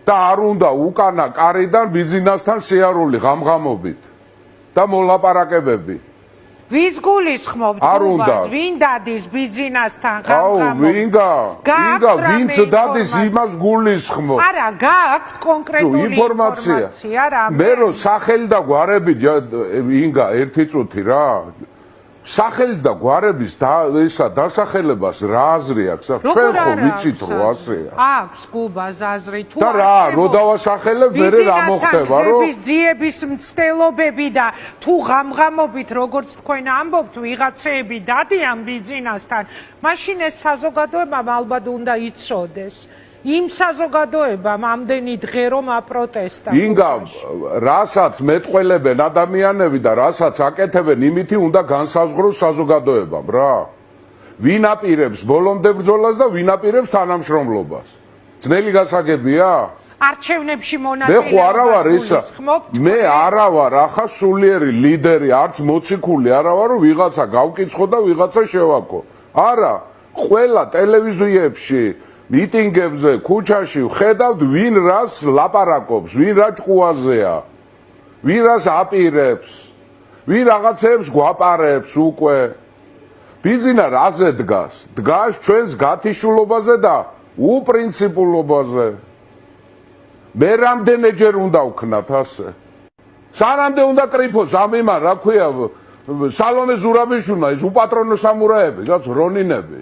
და არ უნდა უკანა კარიდან ბიზნესთან შეარული ღამღამობით და მოლაპარაკებები. ვის გულისხმობთ? არ უნდა. ვინ დადის ბიზნესთან აუ, ღამღამობით? ვინც დადის იმას გულისხმობ. არა, გააქვთ კონკრეტული ინფორმაცია რა? მე რო სახელი და გვარები ინგა ერთი წუთი რა. სახელის და გვარების დასახელებას რა აზრი აქვს? ჩვენ ხო ვიცით რომ ასეა. აქვს გუბას აზრი თუ და რა, რო დავასახელებ, მე რა მოხდება, რომ ძიების მცდელობები და თუ ღამღამობით, როგორც თქვენ ამბობთ, ვიღაცეები დადიან ბიზნესთან, მაშინ ეს საზოგადოებამ ალბათ უნდა იცოდეს. იმ საზოგადოებამ ამდენი დღე რომ აპროტესტა. ინგა, რასაც მეტყველებენ ადამიანები და რასაც აკეთებენ, იმითი უნდა განსაზღვროს საზოგადოებამ რა. ვინ აპირებს ბოლომდე ბრძოლას და ვინ აპირებს თანამშრომლობას? ძნელი გასაგებია? არჩევნებში მონაწილეობა. მე ხო არა ვარ ისა. მე არა ვარ ახლა სულიერი ლიდერი, არც მოციქული არა ვარ, რომ ვიღაცა გავკიცხო და ვიღაცა შევაქო. არა, ყველა ტელევიზიებში მიტინგებზე, ქუჩაში ხედავთ ვინ რას ლაპარაკობს, ვინ რა ჭკუაზეა, ვინ რას აპირებს, ვინ რაღაცებს გვაპარებს უკვე. ბიზნესა რაზე დგას? დგას ჩვენს გათიშულობაზე და უპრინციპულობაზე. მე რამდენჯერ უნდა ვქნათ ასე? სანამდე უნდა კრიფოს ამ იმან, რა ქვია, სალომე ზურაბიშვილმა ის უპატრონო სამურაები, გაც რონინები.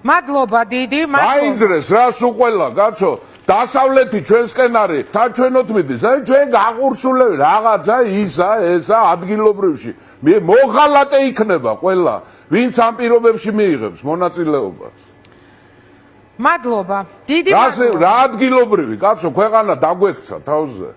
მადლობა დიდი, აიძრეს რას უყველა, კაცო, დასავლეთი ჩვენსკენ არის, საჩვენოთ მიდის, ჩვენ გაყურსულები რაღაცა ისა, ესა ადგილობრივში. მე მოღალატე იქნება ყველა, ვინც ამ პირობებში მიიღებს მონაწილეობას. მადლობა, დიდი მადლობა. რა ადგილობრივი, კაცო, ქვეყანა დაგვექცა თავზე.